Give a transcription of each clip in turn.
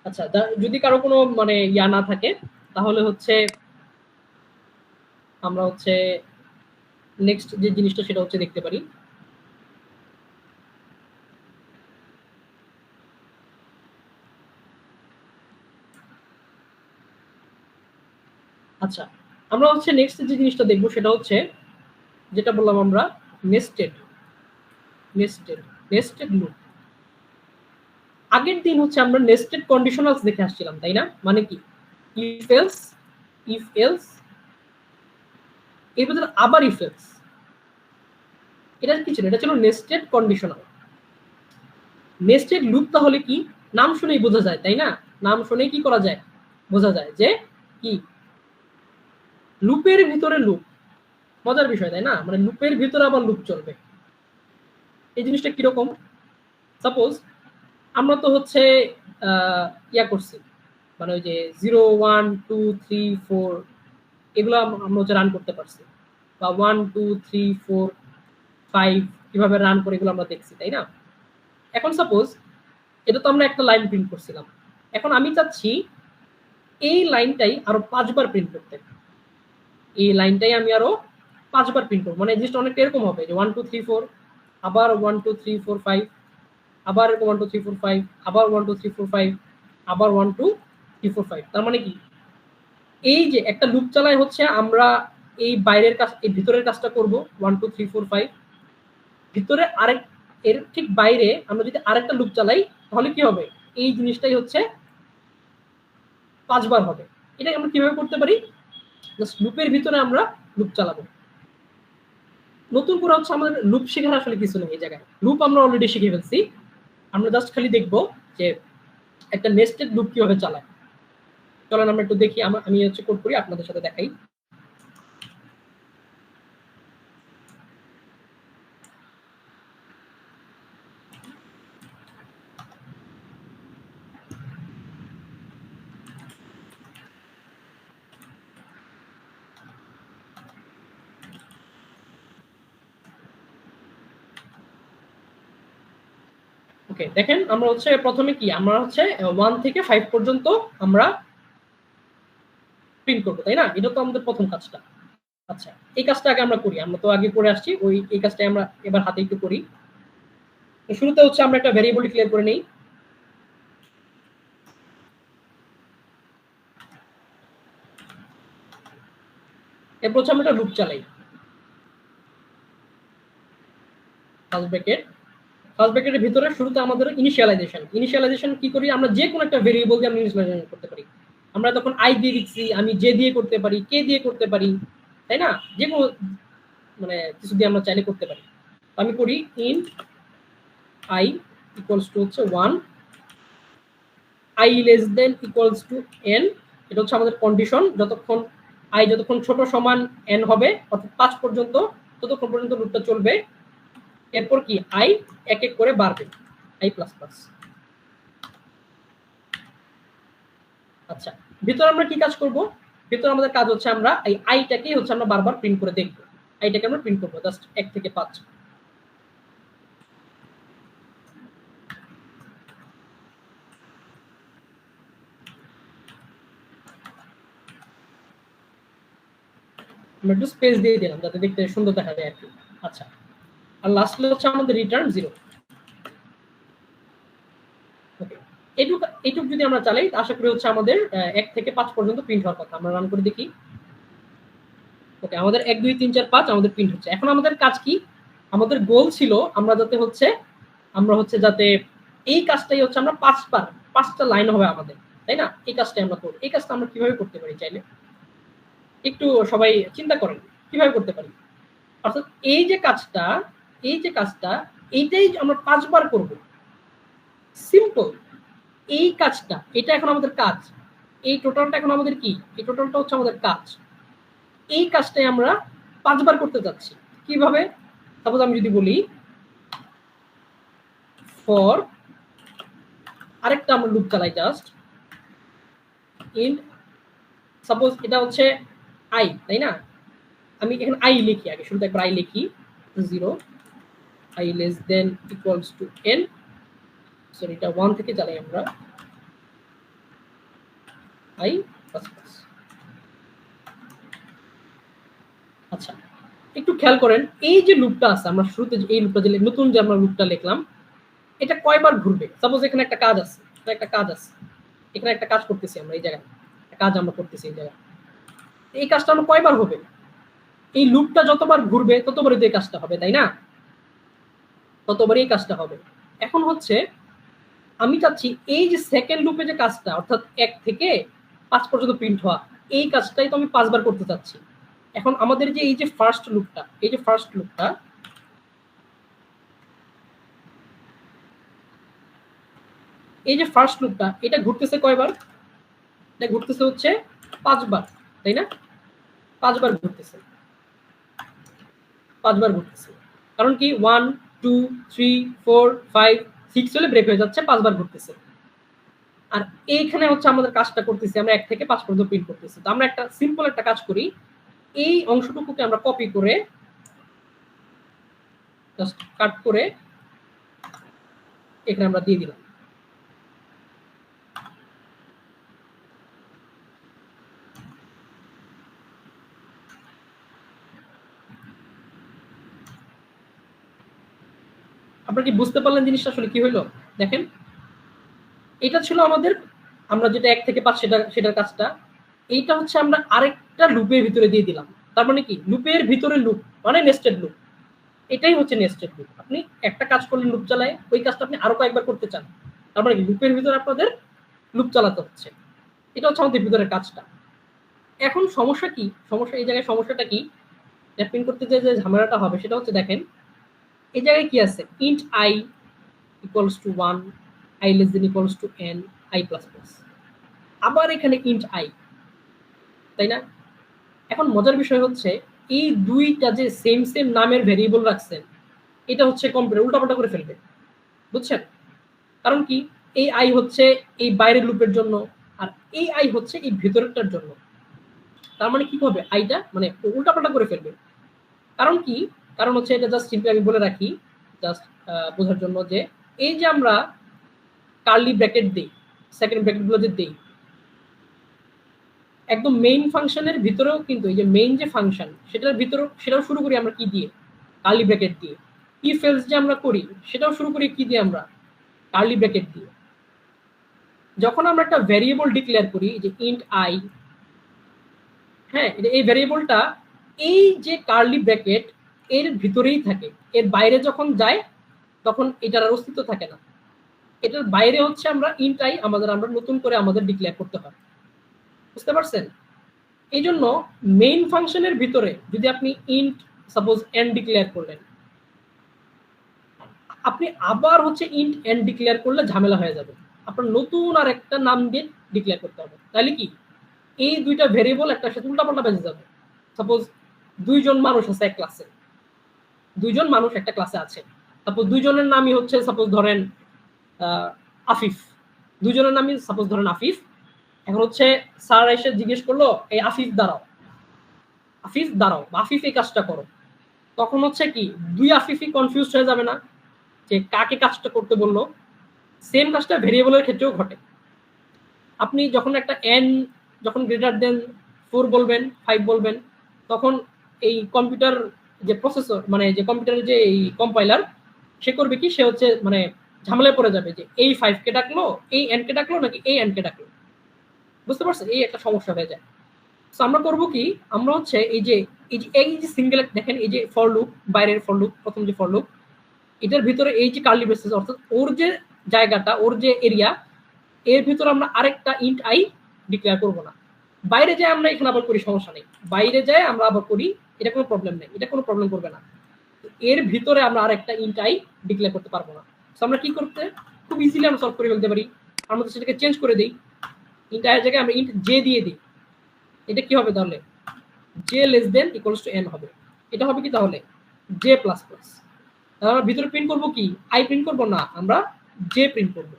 আচ্ছা, যদি কারো কোনো মানে ইয়া না থাকে তাহলে হচ্ছে আমরা হচ্ছে নেক্সট যে জিনিসটা সেটা হচ্ছে দেখতে পারি। আচ্ছা, আমরা হচ্ছে নেক্সট যে জিনিসটা দেখবো সেটা হচ্ছে যেটা বললাম আমরা নেস্টেড নেস্টেড নেস্টেড লুপ। আগের দিন হচ্ছে আমরা নেস্টেড কন্ডিশনালস দেখে আসছিলাম, তাই না? মানে কি ইফ এলস, ইফ এলস, এর ভিতরে আবার ইফ এলস। এটা কি ছিল? এটা ছিল নেস্টেড কন্ডিশনাল। নেস্টেড লুপ তাহলে কি? নাম শুনেই বোঝা যায়, তাই না? নাম শুনেই কি করা যায়? বোঝা যায় যে কি লুপের ভিতরে লুপ। মজার বিষয়, তাই না? মানে লুপের ভিতরে আবার লুপ চলবে। এই জিনিসটা কিরকম? সাপোজ আমরা তো হচ্ছে ইয়া করছি, মানে ওই যে 0 1 2 3 4 এগুলো আমরা হচ্ছে রান করতে পারছি, বা 1 2 3 4 5 কিভাবে রান করে এগুলো আমরা দেখছি, তাই না? এখন সাপোজ এটা তো আমরা একটা লাইন প্রিন্ট করছিলাম। এখন আমি চাচ্ছি এই লাইনটাই আরো 5 বার প্রিন্ট করতে। এই লাইনটাই আমি আরো 5 বার প্রিন্ট করব। মানে জিনিসটা অনেকটা এরকম হবে যে 1 2 3 4, আবার 1 2 3 4 5, আবার 1 2 3 4 5, আবার 1 2 3 4 5, আবার 1 2 3 4 5। তার মানে কি এই যে একটা লুপ চালাই হচ্ছে আমরা এই বাইরের কাজ, এই ভিতরের কাজটা করব 1 2 3 4 5, ভিতরে আরেক এর ঠিক বাইরে আমরা যদি আরেকটা লুপ চালাই তাহলে কি হবে? এই জিনিসটাই হচ্ছে 5 বার হবে। এটা আমরা কিভাবে করতে পারি? জাস্ট লুপের ভিতরে আমরা লুপ চালাবো। নতুন করে হচ্ছে আমাদের লুপ শেখার আসলে কিছু নেই। এই জায়গায় লুপ আমরা অলরেডি শিখে ফেলছি। আমরা জাস্ট খালি দেখবো যে একটা নেস্টেড লুপ কিভাবে চালায়। চলেন আমরা একটু দেখি। আমি হচ্ছে কোড করি, আপনাদের সাথে দেখাই। ওকে, দেখেন আমরা হচ্ছে প্রথমে কি আমরা হচ্ছে 1 থেকে 5 পর্যন্ত আমরা প্রিন্ট করবো, তাই না? এটা তো আমাদের প্রথম কাজটা। আচ্ছা, এই কাজটা আগে আমরা করি। আমরা তো আগে করে আসছি, ওই এই কাজটা আমরা এবার হাতে একটু করি। শুরুতে হচ্ছে আমরা একটা ভ্যারিয়েবল ডিক্লেয়ার করে নেই। এরপর হচ্ছে আমরা একটা লুপ চালাই। ফার্স্ট ব্র্যাকেট, ফার্স্ট ব্র্যাকেটের ভিতরে শুরুতে আমাদের ইনিশিয়ালাইজেশন কি করি? আমরা যে কোনো একটা ভেরিয়েবল দিয়ে আমরা ইনিশিয়ালাইজেশন করতে পারি। আমরা তখন আই দিয়ে দিচ্ছি, আমি জে দিয়ে করতে পারি, কে দিয়ে করতে পারি, তাই না? যে কোনো মানে কিছু দিয়ে আমরা চাইলে করতে পারি। আমি করি ইন্ট আই ইকুয়ালস টু হচ্ছে 1, I less than equals to N. এটা হচ্ছে আমাদের কন্ডিশন। যতক্ষণ আই যতক্ষণ ছোট সমান এন হবে, অর্থাৎ 5 পর্যন্ত, ততক্ষণ পর্যন্ত লুপটা চলবে। এরপর কি আই এক এক করে বাড়বে, আই প্লাস প্লাস। আচ্ছা, ভিতরে আমরা কি কাজ করব? ভিতরে আমাদের কাজ হচ্ছে আমরা এই আইটাকে হচ্ছে আমরা বারবার প্রিন্ট করে দেখব। আইটাকে আমরা প্রিন্ট করব জাস্ট 1 থেকে 5। আমরা একটু স্পেস দিয়ে দিলাম যাতে দেখতে সুন্দর দেখা যায় আর কি। আচ্ছা, আর লাস্টলি হচ্ছে আমাদের রিটার্ন 0। ওকে, এইটুক যদি আমরা চালাই আশা করি হচ্ছে আমাদের 1 থেকে 5 পর্যন্ত প্রিন্ট হওয়ার কথা। আমরা রান করে দেখি। ওকে, আমাদের 1 2 3 4 5 আমাদের প্রিন্ট হচ্ছে। এখন আমাদের কাজ কি? আমাদের গোল ছিল আমরা যাতে এই কাজটাই হচ্ছে আমরা 5টা লাইন হবে আমাদের, তাই না? এই কাজটাই আমরা করব। এই কাজটা আমরা কিভাবে করতে পারি চাইলে একটু সবাই চিন্তা করেন কিভাবে করতে পারি। অর্থাৎ এই যে কাজটা এইটাই আমরা 5 বার করব। সিম্পল। এই কাজটা, এটা এখন আমাদের কাজ। এই টোটালটা এখন আমাদের কি? এই টোটালটা হচ্ছে আমাদের কাজ। এই কাজটাই আমরা 5 বার করতে যাচ্ছি। কিভাবে? সাপোজ আমি যদি বলি ফর, আরেকটা আমরা লুপ চালাই জাস্ট ইন্ট, সাপোজ এটা হচ্ছে আই, তাই না? আমি এখানে আই লিখি, আগে শুরুতে একবার আই লিখি 0, I less than equals to N. Sorry, এটা 1 থেকে চালাই আমরা। I plus plus. আচ্ছা, একটু খেয়াল করেন, এই যে লুপটা আছে, আমরা শুরুতে এই লুপটা যে নতুন যে আমরা লুপটা লিখলাম, এটা কয়বার ঘুরবে? সাপোজ এখানে একটা কাজ আছে, একটা কাজ আছে, এখানে একটা কাজ করতেছি আমরা, এই জায়গায় কাজ আমরা করতেছি, এই জায়গায় এই কাজটা আমরা কয়বার হবে? এই লুপটা যতবার ঘুরবে ততবারই তো এই কাজটা হবে, তাই না? ততবারই এই কাজটা হবে। এখন হচ্ছে আমি চাচ্ছি এই যে সেকেন্ড লুপে যে কাজটা, অর্থাৎ 1 থেকে 5 পর্যন্ত প্রিন্ট হওয়া, এই কাজটাই তো আমি 5 বার করতে চাচ্ছি। এখন আমাদের যে এই যে ফার্স্ট লুপটা, এই যে ফার্স্ট লুপটা, এই যে ফার্স্ট লুপটা, এটা ঘুরতেছে কয়বার? এটা ঘুরতেছে হচ্ছে 5 বার, তাই না? 5 বার ঘুরতেছে, 5 বার ঘুরতেছে। কারণ কি 1 2 3 4 5 6 হলে ব্রেক হয়ে যাচ্ছে, 5 বার ঘুরতেছে। আর এইখানে হচ্ছে আমাদের কাজটা করতেছি আমরা 1 থেকে 5 পর্যন্ত প্রিন্ট করতেছি। তো আমরা একটা সিম্পল একটা কাজ করি, এই অংশটুকুকে আমরা কপি করে জাস্ট কাট করে এখানে আমরা দিয়ে দিলাম। আপনারা কি বুঝতে পারলেন জিনিসটা আসলে কি হইলো? দেখেন, এটা ছিল আমাদের, আমরা যেটা 1 থেকে 5 সেটার কাজটা, এইটা হচ্ছে আমরা আরেকটা লুপের ভিতরে দিয়ে দিলাম। তার মানে কি, লুপের ভিতরে লুপ মানে নেস্টেড লুপ, এটাই হচ্ছে নেস্টেড লুপ। আপনি একটা কাজ করলেন লুপ চালায়, ওই কাজটা আপনি আরো কয়েকবার করতে চান, তার মানে কি লুপের ভিতরে আপনাদের লুপ চালাতে হচ্ছে। এটা হচ্ছে আমাদের ভিতরের কাজটা। এখন সমস্যা কি? সমস্যা এই জায়গায়, সমস্যাটা কি প্রিন্ট করতে যে ঝামেলাটা হবে সেটা হচ্ছে, দেখেন এই জায়গায় কি আছে, int I equals to 1, I less than equals to n, I plus plus, আবার এখানে ইন্ট আই, তাই না? এখন মজার বিষয় হচ্ছে, এই দুইটা যে সেম সেম নামের ভেরিয়েবল রাখছেন, এটা হচ্ছে কম্পিউটার উল্টাপাল্টা করে ফেলবে, বুঝছেন? কারণ কি, এই আই হচ্ছে এই বাইরের লুপের জন্য, আর এই আই হচ্ছে এই ভেতরেরটার জন্য। তার মানে কি হবে, আইটা মানে উল্টাপাল্টা করে ফেলবে। কারণ কি, কারণ হচ্ছে, এটা জাস্ট সিম্পলি আমি বলে রাখি জাস্ট বোঝার জন্য, যে এই যে আমরা কার্লি ব্র্যাকেট দিই, সেকেন্ড ব্র্যাকেট গুলো যে দিই, একদম মেইন ফাংশনের ভিতরেও কিন্তু এই যে মেইন যে ফাংশন, সেটার ভিতরেও সেটাও শুরু করি আমরা কি দিয়ে? কার্লি ব্র্যাকেট দিয়ে। ইফ এলস যে আমরা করি, সেটাও শুরু করি কি দিয়ে? আমরা কার্লি ব্র্যাকেট দিয়ে। যখন আমরা একটা ভ্যারিয়েবল ডিক্লেয়ার করি, যে ইন্ট আই, হ্যাঁ, এই ভ্যারিয়েবলটা এই যে কার্লি ব্র্যাকেট এর ভিতরেই থাকে, এর বাইরে যখন যায় তখন এটার আর অস্তিত্ব থাকে না। এটার বাইরে হচ্ছে আমরা ইন্ট আই আমরা নতুন করে আমাদের ডিক্লেয়ার করতে হয়, বুঝতে পারছেন? এই জন্য মেইন ফাংশনের ভিতরে যদি আপনি ইন্ট সাপোজ এন ডিক্লেয়ার করলেন, আপনি আবার হচ্ছে ইন্ট এন ডিক্লেয়ার করলে ঝামেলা হয়ে যাবে, আপনার নতুন আর একটা নাম দিয়ে ডিক্লেয়ার করতে হবে। তাহলে কি এই দুইটা ভেরিয়েবল একটা সাথে উল্টাপাল্টা বেজে যাবে। সাপোজ দুইজন মানুষ আছে এক ক্লাসে, দুইজন মানুষ একটা ক্লাসে আছে, সাপোজ দুইজনের নামই হচ্ছে সাপোজ ধরেন আফিফ, দুইজনের নামই সাপোজ ধরেন আফিফ। এখন হচ্ছে স্যার এসে জিজ্ঞেস করলো, এই আফিফ দাঁড়াও, আফিফ দাঁড়াও, আফিফ এই কাজটা করো। তখন হচ্ছে কি, দুই আফিফই কনফিউজ হয়ে যাবে না যে কাকে কাজটা করতে বললো? সেম কাজটা ভেরিয়েবলের ক্ষেত্রেও ঘটে। আপনি যখন একটা এন যখন গ্রেটার দেন 4 বলবেন, 5 বলবেন, তখন এই কম্পিউটার যে প্রসেসর, মানে যে কম্পিউটারের যে এই কম্পাইলার, সে করবে কি, সে হচ্ছে মানে ঝামেলায় পড়ে যাবে যে এই 5 কে ডাকলো, এই এন কে ডাকলো, নাকি এই এন কে ডাকলো, বুঝতে পারছেন? এই একটা সমস্যা হয়ে যায়। তো আমরা করবো কি, আমরা হচ্ছে এই যে সিঙ্গেল, দেখেন এই যে ফর লুপ, বাইরের ফর লুপ, প্রথম যে ফর লুপ, এটার ভিতরে এই যে কার্লি ব্রেসেস, অর্থাৎ ওর যে জায়গাটা, ওর যে এরিয়া, এর ভিতরে আমরা আরেকটা ইন্ট আই ডিক্লেয়ার করব না। বাইরে যায় আমরা এখানে আবার করি, সমস্যা নেই, বাইরে যায় আমরা আবার করি, এটা কোনো প্রবলেম নেই, এটা কোনো প্রবলেম করবে না। এর ভিতরে আমরা আরেকটা ইন্ট আই ডিক্লেয়ার করতে পারবো না। তো আমরা কি করতে, খুব ইজিলি আমরা সলভ করে ফেলতে পারি, আমরা সেটাকে চেঞ্জ করে দিই, ইন্ট আই এর জায়গায় আমরা ইন্ট জে দিয়ে দিই। এটা কি হবে তাহলে, J less than equals to N হবে। এটা হবে কি তাহলে, জে প্লাস প্লাস। তাহলে আমরা ভিতরে প্রিন্ট করবো কি, আই প্রিন্ট করবো না, আমরা জে প্রিন্ট করবো।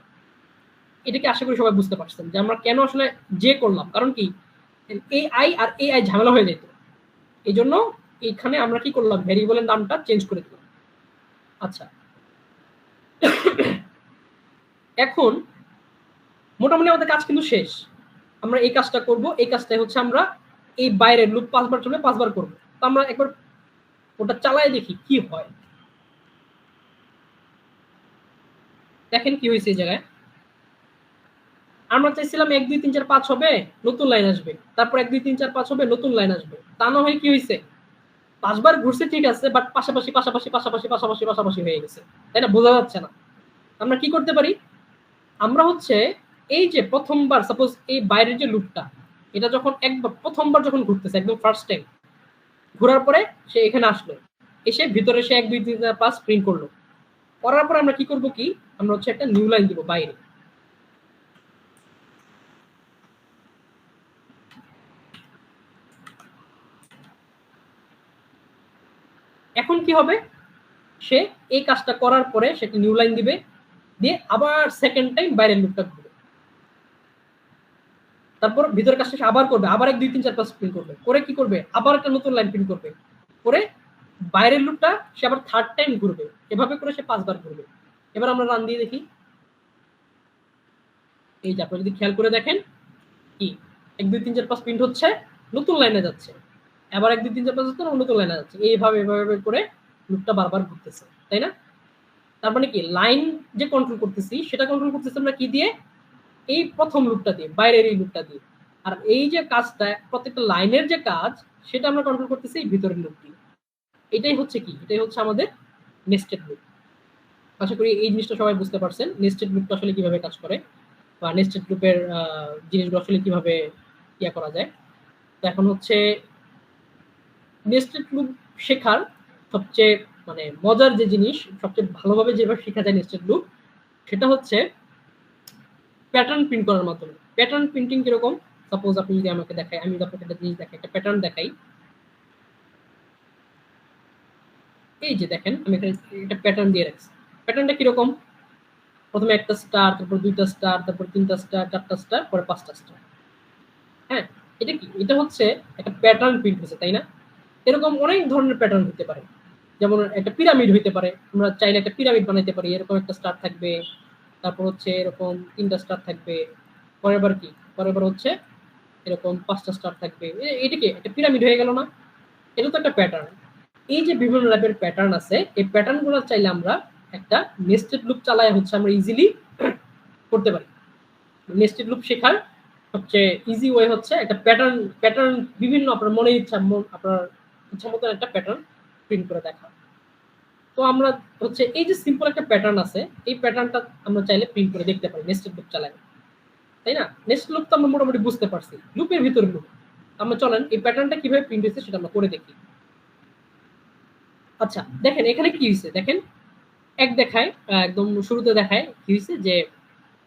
এটাকে আশা করি সবাই বুঝতে পারছেন যে আমরা কেন আসলে জে করলাম। কারণ কি, এই আই আর এই আই ঝামেলা হয়ে যেত, এই জন্য এইখানে আমরা কি করলাম, ভ্যারিয়েবলের নামটা চেঞ্জ করে দিলাম। আচ্ছা, এখন মোটামুটি আমাদের কাজ কিন্তু শেষ। আমরা এই কাজটা করব, এই কাজটাই হচ্ছে আমরা এই বাইরের লুপ 5 বার চলবে 5 বার করব। তো আমরা একবার ওটা চালায় দেখি কি হয়। দেখেন কি হয়েছে এই জায়গায়। আমরা চাইছিলাম 1 2 3 4 5 হবে, নতুন লাইন আসবে, তারপর 1 2 3 4 5 হবে, নতুন লাইন আসবে। তা না হয় কি হয়েছে, 5 বার ঘুরছে ঠিক আছে, বাট পাশাপাশি পাশাপাশি পাশাপাশি পাশাপাশি পাশাপাশি হয়ে গেছে, তাই না? বোঝা যাচ্ছে না। আমরা কি করতে পারি, আমরা হচ্ছে এই যে প্রথমবার সাপোজ এই বাইরের যে লুপটা, এটা যখন একবার প্রথমবার যখন ঘুরতেছে একদম ফার্স্ট টাইম, ঘোরার পরে সে এখানে আসলো, এসে ভিতরে সে 1 2 3 4 5 প্রিন্ট করলো, করার পর আমরা কি করব, কি আমরা হচ্ছে একটা নিউ লাইন দিব বাইরে। এখন কি হবে, সে এই কাজটা করার পরে সে একটা নিউ লাইন দিবে, দিয়ে আবার সেকেন্ড টাইম বাইরের লুপটা ঘুরবে, তারপর ভিতরের কাজটা সে আবার করবে, আবার 1 2 3 4 5 প্রিন্ট করবে, করে কি করবে, আবার একটা নতুন লাইন প্রিন্ট করবে, করে বাইরের লুপটা সে আবার থার্ড টাইম ঘুরবে, এভাবে করে সে 5 বার ঘুরবে। এবার আমরা রান দিয়ে দেখি। এই যে আপনি যদি খেয়াল করে দেখেন, কি 1 2 3 4 5 প্রিন্ট হচ্ছে, নতুন লাইনে যাচ্ছে, আবার 1 2 3 4 5 হচ্ছে, নতুন লাইনে যাচ্ছে, এইভাবে এভাবে করে লুপটা বারবার ঘুরতেছে, তাই না? তার মানে কি, লাইন যে কন্ট্রোল করতেছি সেটা কন্ট্রোল করতেছি আমরা কি দিয়ে, এই প্রথম লুপটা দিয়ে, বাইরের এই লুপটা দিয়ে। আর এই যে কাজটা, প্রত্যেকটা লাইনের যে কাজ, সেটা আমরা কন্ট্রোল করতেছি এই ভিতরের লুপ দিয়ে। এটাই হচ্ছে কি, এটাই হচ্ছে আমাদের নেস্টেড লুপ। আশা করি এই জিনিসটা সবাই বুঝতে পারছেন, নেস্টেড লুপটা আসলে কিভাবে কাজ করে, বা নেস্টেড লুপের জিনিসগুলো আসলে কিভাবে ইয়া করা যায়। তো এখন হচ্ছে নেস্টেড লুপ শেখার সবচেয়ে মানে মজার যে জিনিস, সবচেয়ে ভালোভাবে যেভাবে শেখা যায় নেস্টেড লুপ, সেটা হচ্ছে প্যাটার্ন প্রিন্ট করার মাধ্যমে। প্যাটার্ন প্রিন্টিং কিরকম, সাপোজ আপনি যদি আমাকে দেখাই, আমি আপনাকে একটা জিনিস দেখাই, একটা প্যাটার্ন দেখাই। এই যে দেখেন, আমি একটা প্যাটার্ন দিয়ে রাখছি। প্যাটার্নটা কিরকম, প্রথমে একটা স্টার, তারপর 2টা স্টার, তারপর 3টা স্টার, 4টা স্টার, পরে 5টা স্টার। হ্যাঁ, এটা কি, এটা হচ্ছে একটা প্যাটার্ন প্রিন্ট হচ্ছে, তাই না? এরকম অনেক ধরনের প্যাটার্ন হতে পারে, যেমন একটা পিরামিড হইতে পারে, আমরা চাইলে একটা পিরামিড বানাইতে পারি, এরকম একটা স্টার থাকবে, তারপর হচ্ছে এরকম 3টা স্টার থাকবে, পরের বার কি, পরের বার হচ্ছে এরকম 5টা স্টার থাকবে। এটা কি একটা পিরামিড হয়ে গেল না? এটা তো একটা প্যাটার্ন। এই যে বিভিন্ন টাইপের প্যাটার্ন আছে, এই প্যাটার্ন গুলো চাইলে আমরা একটা নেস্টেড লুপ চালায় হচ্ছে আমরা ইজিলি করতে পারি। নেস্টেড লুপ শেখার সবচেয়ে ইজি ওয়ে হচ্ছে একটা প্যাটার্ন, প্যাটার্ন বিভিন্ন আপনার মনে ইচ্ছা, আপনার ইচ্ছা মতো একটা প্যাটার্ন প্রিন্ট করে দেখা। তো আমরা হচ্ছে এই যে সিম্পল একটা প্যাটার্ন আছে, এই প্যাটার্নটা আমরা চাইলে প্রিন্ট করে দেখতে পারি নেস্টেড লুপ চালায়, তাই না? নেস্টেড লুপ তো আমরা মোটামুটি বুঝতে পারছি, লুপের ভিতরে লুপ। আমরা চলেন এই প্যাটার্নটা কিভাবে প্রিন্ট হয়েছে সেটা আমরা করে দেখি। আচ্ছা দেখেন এখানে কি হয়েছে, দেখেন এক দেখায়, একদম শুরুতে দেখায় কি হয়েছে, যে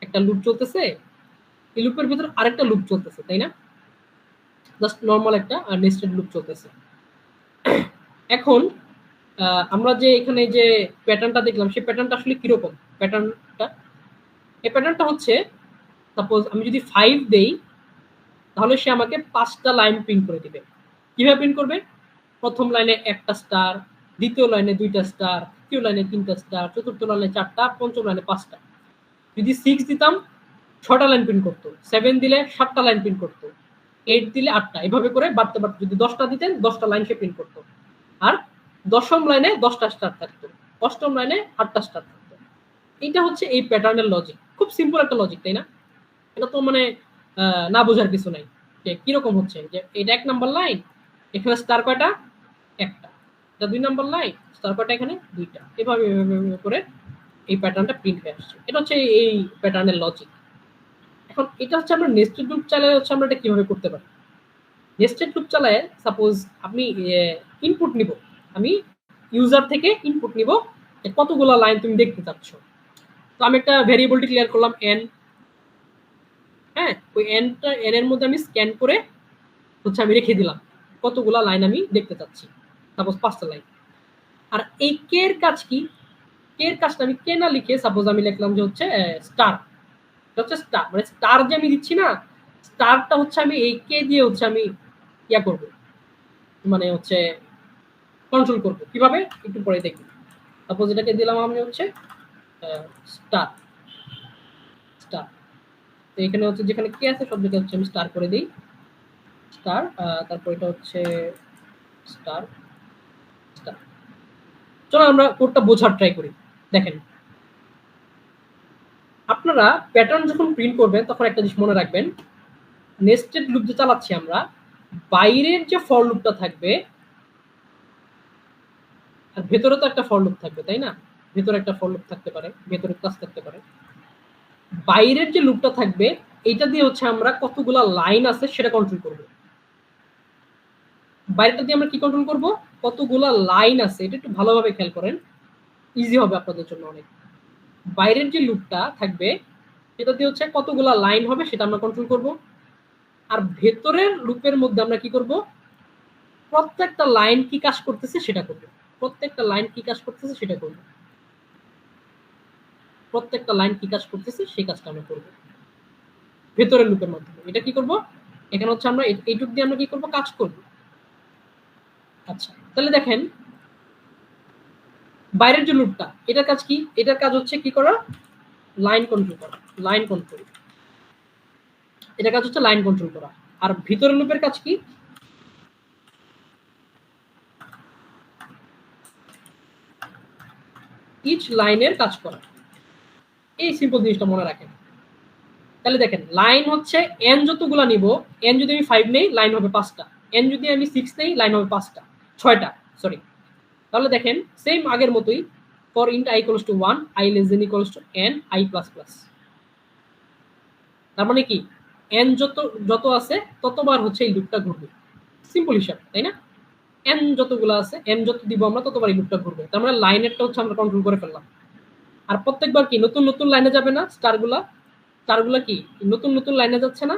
একটা লুপ চলতেছে, এই লুপের ভিতরে আরেকটা লুপ চলতেছে, তাই না? জাস্ট নর্মাল একটা নেস্টেড লুপ চলতেছে। এখন আমরা যে এখানে যে প্যাটার্নটা দেখলাম, সেই প্যাটার্নটা আসলে কিরকম প্যাটার্নটা, এই প্যাটার্নটা হচ্ছে সাপোজ আমি যদি 5 দেই, তাহলে সে আমাকে 5টা লাইন প্রিন্ট করে দিবে। কিভাবে প্রিন্ট করবে, প্রথম লাইনে একটা স্টার, দ্বিতীয় লাইনে 2টা স্টার, তৃতীয় লাইনে 3টা স্টার, চতুর্থ লাইনে 4টা, পঞ্চম লাইনে 5টা। যদি 6 দিতাম 6টা লাইন প্রিন্ট করতো, 7 দিলে 7টা লাইন প্রিন্ট করতো, 8 দিলে 8টা, এভাবে করে বাড়তে বাড়তে যদি 10টা দিতেন 10টা লাইন সে প্রিন্ট করতো। আর দশম লাইনে 10টা স্টার থাকতো, অষ্টম লাইনে 8টা স্টার থাকতো। এটা হচ্ছে এই প্যাটার্নের লজিক, খুব সিম্পল একটা লজিক, তাই না? এটা তো মানে না বোঝার কিছু নাই যে কিরকম হচ্ছে, যে এটা 1 নাম্বার লাইন, এখানে স্টার কয়টা, একটা, এটা 2 নাম্বার লাইন, স্টার কয়টা, এখানে 2টা, এভাবে করে এই প্যাটার্নটা প্রিন্ট হয়ে আসছে। এটা হচ্ছে এই প্যাটার্নের লজিক। এখন এটা হচ্ছে আমরা নেস্টেড লুপ চালায় হচ্ছে আমরা এটা কিভাবে করতে পারি। নেস্টেড লুপ চালায় সাপোজ আপনি ইনপুট নিব, আমি ইউজার থেকে ইনপুট নিব যে কতগুলো লাইন তুমি দেখতে চাচ্ছ। তো আমি একটা ভেরিয়েবল ডিক্লেয়ার করলাম n, হ্যাঁ, ওই nটা n এর মধ্যে আমি স্ক্যান করে হচ্ছে আমি রেখে দিলাম কতগুলা লাইন আমি দেখতে চাচ্ছি, সাপোজ 5টা লাইন। আর এই কে এর কাজ কি, কে এর কাজটা আমি কে না লিখে সাপোজ আমি লিখলাম যে হচ্ছে স্টার, হচ্ছে স্টার, মানে স্টার যে আমি দিচ্ছি না, স্টারটা হচ্ছে আমি এই কে দিয়ে হচ্ছে আমি ইয়া করব, মানে হচ্ছে কন্ট্রোল করব কিভাবে একটু পরে দেখি। সাপোজ এটাকে দিলাম আমি হচ্ছে স্টার, স্টার তো এখানে হচ্ছে যেখানে কে আছে সব জায়গায় হচ্ছে আমি স্টার করে দিই, স্টার, তারপর এটা হচ্ছে স্টার স্টার। চলো আমরা কোডটা বোঝার ট্রাই করি। দেখেন, আপনারা প্যাটার্ন যখন প্রিন্ট করবেন তখন একটা জিনিস মনে রাখবেন, নেস্টেড লুপ যে চালাচ্ছি আমরা, বাইরের যে ফর লুপটা থাকবে আর ভেতরে তো একটা ফর লুপ থাকবে, তাই না? ভেতরে একটা ফর লুপ থাকতে পারে, ভেতরে ক্লাস থাকতে পারে। বাইরের যে লুপটা থাকবে এইটা দিয়ে হচ্ছে আমরা কতগুলা লাইন আছে সেটা কন্ট্রোল করব। বাইরেটা দিয়ে আমরা কি কন্ট্রোল করব? কতগুলা লাইন আছে, এটা একটু ভালোভাবে খেয়াল করেন, ইজি হবে আপনাদের জন্য অনেক। বাইরের যে লুপটা থাকবে সেটা দিয়ে হচ্ছে কতগুলা লাইন হবে সেটা আমরা কন্ট্রোল করব। আর ভেতরের লুপের মধ্যে আমরা কি করব? প্রত্যেকটা লাইন কি কাজ করতেছে সেটা করব। প্রত্যেকটা লাইন কি কাজ করতেছে সেটা করব। প্রত্যেকটা লাইন কি কাজ করতেছে সেই কাজটা আমরা করব ভেতরের লুপের মাধ্যমে। এটা কি করব? এখানে হচ্ছে আমরা এইটুক দিয়ে আমরা কি করব? কাজ করব। আচ্ছা, তাহলে দেখেন বাইরের যে লুপটা, এটার কাজ কি? এটার কাজ হচ্ছে কি করা? লাইন কন্ট্রোল করা, লাইন কন্ট্রোল। এটার কাজ হচ্ছে লাইন কন্ট্রোল করা। আর ভিতরের লুপের কাজ কি? ইচ লাইনের কাজ করা। এই সিম্পল জিনিসটা মনে রাখেন। তাহলে দেখেন, লাইন হচ্ছে এন যতগুলা নিব, এন যদি আমি 5 নেই লাইন হবে 5টা, এন যদি আমি 6 নেই লাইন হবে 5টা, 6টা সরি। তাহলে দেখেন সেম আগের মতোই, for int i equals to 1, i less than equals to n, i plus plus. তার মানে কি, n যত আছে ততবার হচ্ছে এই লুপটা ঘুরবে। সিম্পল হিসাব, তাই না? n যতগুলো আছে, n যত দিব আমরা ততবার এই লুপটা ঘুরবে। তার মানে লাইনেরটা হচ্ছে আমরা কন্ট্রোল করে ফেললাম। আর প্রত্যেকবার কি নতুন নতুন লাইনে যাবে না? স্টারগুলা কি নতুন নতুন লাইনে যাচ্ছে না?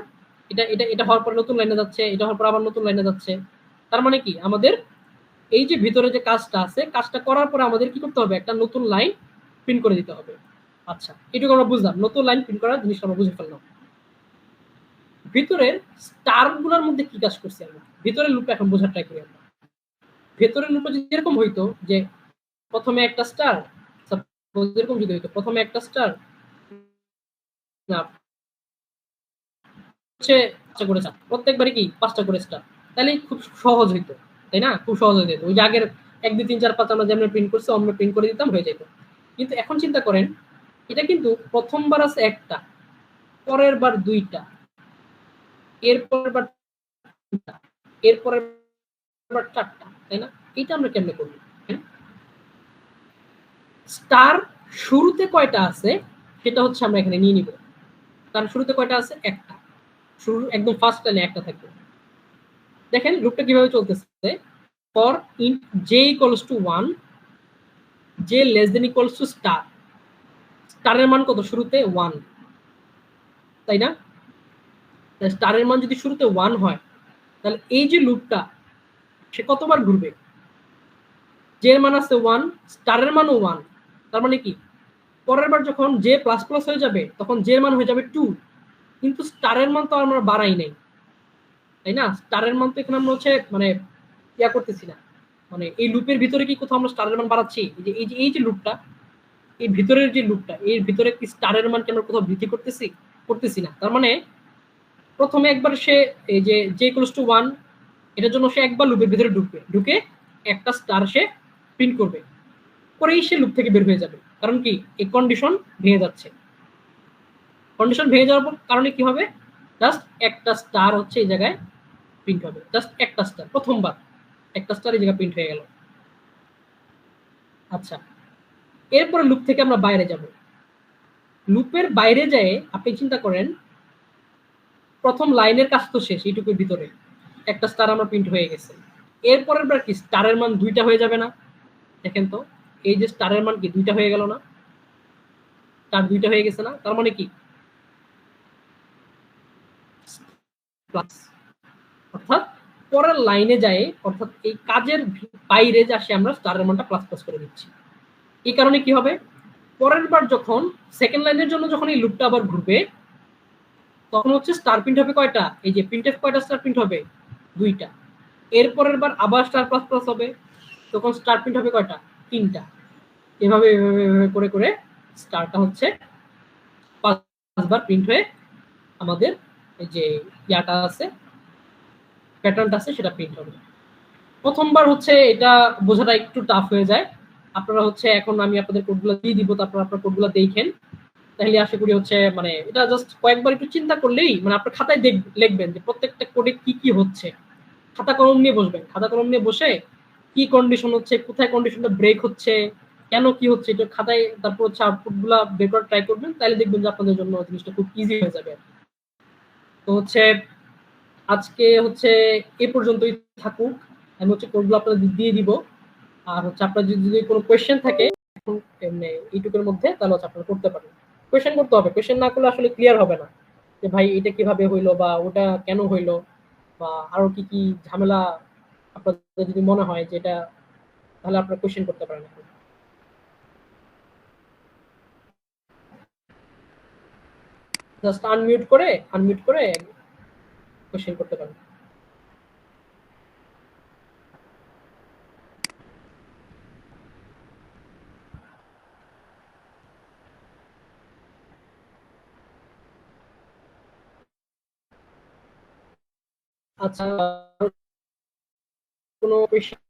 এটা এটা এটা হওয়ার পর নতুন লাইনে যাচ্ছে, এটা হওয়ার পর আবার নতুন লাইনে যাচ্ছে। তার মানে কি, আমাদের এই যে ভিতরে যে কাজটা আছে, কাজটা করার পরে আমাদের কি করতে হবে? একটা নতুন লাইন প্রিন্ট করে দিতে হবে। আচ্ছা, এটুকু আমরা বুঝলাম, নতুন লাইন প্রিন্ট করার জিনিসটা আমরা বুঝে ফেললাম। ভিতরের স্টারগুলোর মধ্যে কি কাজ করছি আমরা, ভিতরের লুপটা এখন বোঝার ট্রাই করি আমরা। ভেতরের লুপটা যদি এরকম হইতো যে প্রথমে একটা স্টার, এরকম যদি হইতো প্রথমে একটা স্টার, না হচ্ছে করে প্রত্যেকবারই কি 5টা করে স্টার, তাহলে খুব সহজ হইতো, তাই না? খুব সহজ হয়ে যেত। ওই যে আগের 1 2 3 4 5 আমরা যেমন প্রিন্ট করছি অমনি প্রিন্ট করে দিতাম, হয়ে যেত। কিন্তু এখন চিন্তা করেন, এটা কিন্তু প্রথমবার আছে একটা, পরের বার 2টা, এরপরের বার 3টা, এরপরের বার 4টা, তাই না? এটা আমরা কেমনে করব? স্টার শুরুতে কয়টা আছে সেটা হচ্ছে আমরা এখানে নিয়ে নিব। তার শুরুতে কয়টা আছে? একটা। শুরু একদম ফার্স্ট লাইনে একটা থাকবে। দেখেন লুপটা কিভাবে চলতেছে, for int j equals to 1, j less than equals to star. স্টারের মান কত? শুরুতে 1, তাই না? স্টারের মান যদি শুরুতে 1 হয়, তাহলে এই যে লুপটা সে কতবার ঘুরবে? জে এর মান আছে 1, স্টারের মানও 1। তার মানে কি, পরের বার যখন জে প্লাস প্লাস হয়ে যাবে তখন জে এর মান হয়ে যাবে 2, কিন্তু স্টারের মান তো আমরা বাড়াই নাই, তাই না? স্টারের মান তো এখানে আমরা হচ্ছে মানে ইয়া করতেছি না, মানে এই লুপের ভিতরে কি কোথাও আমরা স্টারের মান বাড়াচ্ছি? এই যে লুপটা, এই ভিতরের যে লুপটা, এর ভিতরে কি স্টারের মান কি আমরা কোথাও বৃদ্ধি করতেছি না। তার মানে প্রথমে একবার সে এই যে j ইকুয়ালস টু 1, এটার জন্য সে একবার লুপের ভিতরে ঢুকে একটা স্টার সে প্রিন্ট করবে, পরেই সে লুপ থেকে বের হয়ে যাবে। কারণ কি, এই কন্ডিশন ভেঙে যাচ্ছে। কন্ডিশন ভেঙে যাওয়ার কারণে কি হবে? জাস্ট একটা স্টার হচ্ছে এই জায়গায় প্রিন্ট হবে, জাস্ট একটা স্টার, প্রথমবার একটা স্টার এই জায়গায় প্রিন্ট হয়ে গেল। আচ্ছা, এরপরে লুপ থেকে আমরা বাইরে যাব। লুপের বাইরে যেয়ে আপনি চিন্তা করেন, প্রথম লাইনের কাজ তো শেষ, এইটুকুর ভিতরে একটা স্টার আমরা প্রিন্ট হয়ে গেছে। এরপরের বার কি স্টারের মান 2টা হয়ে যাবে না? দেখেন তো, এই যে স্টারের মান কি 2টা হয়ে গেল না? স্টার 2টা হয়ে গেছে না? তার মানে কি, প্লাস, অর্থাৎ পরের লাইনে যায়, অর্থাৎ এই কাজের বাইরে যে আসে আমরা স্টারের মানটা প্লাস প্লাস করে দিচ্ছি। এই কারণে কি হবে, পরের বার যখন সেকেন্ড লাইনের জন্য যখন এই লুপটা আবার ঘুরবে তখন হচ্ছে স্টার প্রিন্ট হবে কয়টা? এই যে প্রিন্টএফ কয়টা স্টার প্রিন্ট হবে? 2টা। এরপরের বার আবার স্টার প্লাস প্লাস হবে, তখন স্টার প্রিন্ট হবে কয়টা? 3টা। এভাবে এভাবে করে করে স্টারটা হচ্ছে 5বার প্রিন্ট হয়ে আমাদের এই যে ইয়াটা আছে, প্যাটার্নটা আছে, সেটা প্রিন্ট হবে। প্রথমবার হচ্ছে এটা বোঝাটা একটু টাফ হয়ে যায়। আপনারা হচ্ছে এখন আমি আপনাদের কোডগুলো দিয়ে দিব, তারপর আপনার কোডগুলো দেখেন, তাহলে আশা করি হচ্ছে মানে এটা জাস্ট কয়েকবার একটু চিন্তা করলেই মানে আপনার খাতায় লিখবেন যে প্রত্যেকটা কোডে কি কি হচ্ছে। খাতা কলম নিয়ে বসবেন, খাতা কলম নিয়ে বসে কি কন্ডিশন হচ্ছে, কোথায় কন্ডিশনটা ব্রেক হচ্ছে, কেন কি হচ্ছে, এটা খাতায় তারপর হচ্ছে আউটপুটগুলো বের করার ট্রাই করবেন, তাহলে দেখবেন যে আপনাদের জন্য জিনিসটা খুব ইজি হয়ে যাবে। তো হচ্ছে আজকে হচ্ছে এ পর্যন্তই থাকুক, আমি হচ্ছে কোডগুলো আপনাদের দিয়ে দিব। আর হচ্ছে আপনার যদি কোনো কোয়েশ্চেন থাকে এখন এমনি এইটুকুর মধ্যে, তাহলে হচ্ছে আপনারা করতে পারেন। কোয়েশ্চেন করতে হবে, কোয়েশ্চেন না করলে আসলে ক্লিয়ার হবে না যে ভাই এটা কিভাবে হইলো বা ওটা কেন হইলো, বা আরো কি কি ঝামেলা আপনাদের যদি মনে হয় যে এটা, তাহলে আপনারা কোয়েশ্চেন করতে পারেন। জাস্ট আনমিউট করে কোয়েশ্চেন করতে পারেন। আচ্ছা, কোনো কোয়েশ্চেন?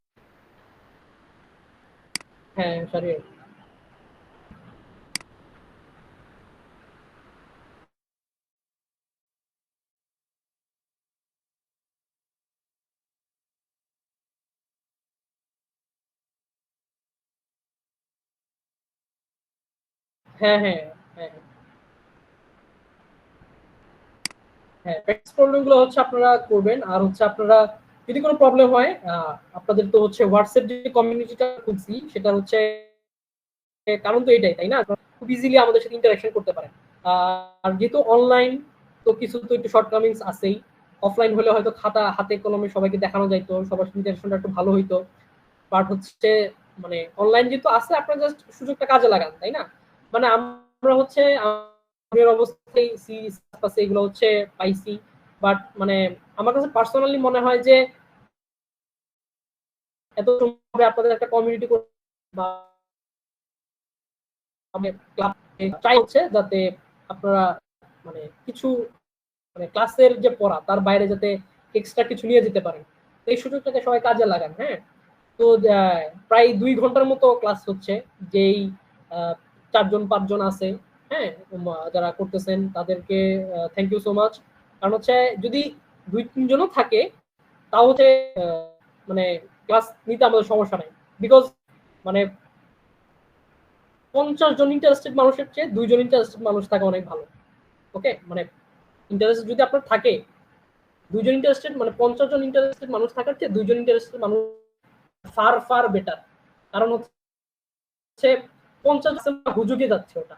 হ্যাঁ সরি। হ্যাঁ হ্যাঁ হ্যাঁ হ্যাঁ, প্র্যাকটিস প্রবলেম গুলো হচ্ছে আপনারা করবেন। আর হচ্ছে আপনারা যদি কোনো প্রবলেম হয়, আপনাদের তো হচ্ছে হোয়াটসঅ্যাপ যে কমিউনিটিটা খুলছি, সেটা হচ্ছে কারণ তো এটাই, তাই না? খুব ইজিলি আমাদের সাথে ইন্টারাকশন করতে পারেন। আর যেহেতু অনলাইন, তো কিছু তো একটু শর্টকামিংস আছেই। অফলাইন হলে হয়তো খাতা হাতে কলমে সবাইকে দেখানো যাইতো, সবার সাথে ইন্টারাকশনটা একটু ভালো হইতো। বাট হচ্ছে মানে অনলাইন যেহেতু আছে, আপনারা জাস্ট সুযোগটা কাজে লাগান, তাই না? মানে আমরা হচ্ছে আমাদের অবস্থায় সি প্লাস এগুলো হচ্ছে পাইছি। বাট মানে আমার কাছে পার্সোনালি মনে হয় যে এত সময় আপনাদের একটা কমিউনিটি বা ক্লাব ট্রাই হচ্ছে যাতে আপনারা মানে কিছু মানে ক্লাসের যে পড়া তার বাইরে যাতে এক্সট্রা কিছু নিয়ে যেতে পারেন, এই সুযোগটাকে সবাই কাজে লাগান। হ্যাঁ, তো প্রায় 2 ঘন্টার মতো ক্লাস হচ্ছে, যেই 4-5 জন আছে, হ্যাঁ, যারা করতেছেন তাদেরকে থ্যাংক ইউ সো মাচ। কারণ হচ্ছে যদি 2-3 জনও থাকে, তাও হচ্ছে মানে ক্লাস নিতে আমাদের সমস্যা নাই। বিকজ মানে 50 জন ইন্টারেস্টেড মানুষের চেয়ে 2 জন ইন্টারেস্টেড মানুষ থাকা অনেক ভালো। ওকে, মানে ইন্টারেস্ট যদি আপনার থাকে, 2 জন ইন্টারেস্টেড মানে 50 জন ইন্টারেস্টেড মানুষ থাকার চেয়ে 2 জন ইন্টারেস্টেড মানুষ ফার ফার বেটার। কারণ হচ্ছে 50 হুজুগে যাচ্ছে ওটা,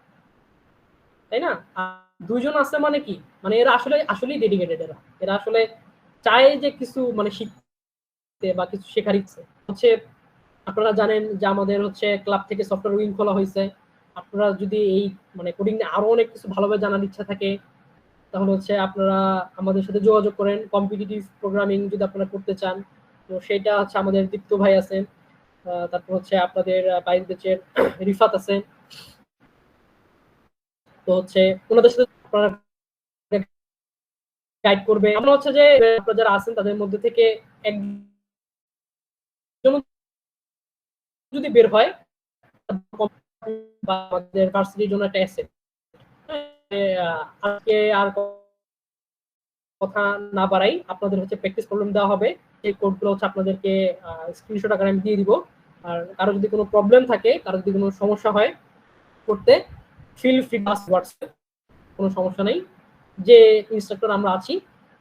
তাই না? আর 2 জন আছে মানে কি, মানে এরা আসলে আসলেই ডেডিকেটেড, এরা এরা আসলে চায় যে কিছু মানে শিখতে বা কিছু শেখার ইচ্ছে হচ্ছে। আপনারা জানেন যে আমাদের হচ্ছে ক্লাব থেকে সফটওয়্যার উইং খোলা হয়েছে। আপনারা যদি এই মানে কোডিং নিয়ে আরো অনেক কিছু ভালোভাবে জানার ইচ্ছা থাকে, তাহলে হচ্ছে আপনারা আমাদের সাথে যোগাযোগ করেন। কম্পিটিটিভ প্রোগ্রামিং যদি আপনারা করতে চান, তো সেটা হচ্ছে আমাদের দীপ্ত ভাই আছেন, তারপর হচ্ছে আপনাদের বাইশ ব্যাচের রিফাত আছে। তো হচ্ছে ওনাদের সাথে আপনারা গাইড করবে। আমরা হচ্ছে যে আপনারা যারা আছেন তাদের মধ্যে থেকে একজন যদি বের হয়, বা আমাদের ভার্সিটির জন্য একটা অ্যাসেট। আজকে আর কথা না বাড়াই, আপনাদের হচ্ছে প্র্যাকটিস প্রবলেম দেওয়া হবে। সেই কোডগুলো হচ্ছে আপনাদেরকে স্ক্রিনশট আকারে আমি দিয়ে দিব। আর কারো যদি কোনো প্রবলেম থাকে, কারো যদি কোনো সমস্যা হয় করতে, ফিল ফ্রি হোয়াটসঅ্যাপ, কোনো সমস্যা নেই। যে ইনস্ট্রাক্টর আমরা আছি,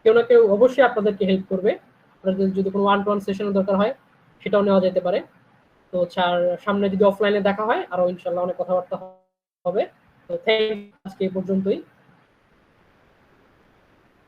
কেউ না কেউ অবশ্যই আপনাদেরকে হেল্প করবে। আপনাদের যদি কোনো ওয়ান টু ওয়ান সেশনের দরকার হয়, সেটাও নেওয়া যেতে পারে। তো হচ্ছে আর সামনে যদি অফলাইনে দেখা হয়, আরো ইনশাল্লাহ অনেক কথাবার্তা হবে। তো থ্যাংক আজকে এই পর্যন্তই।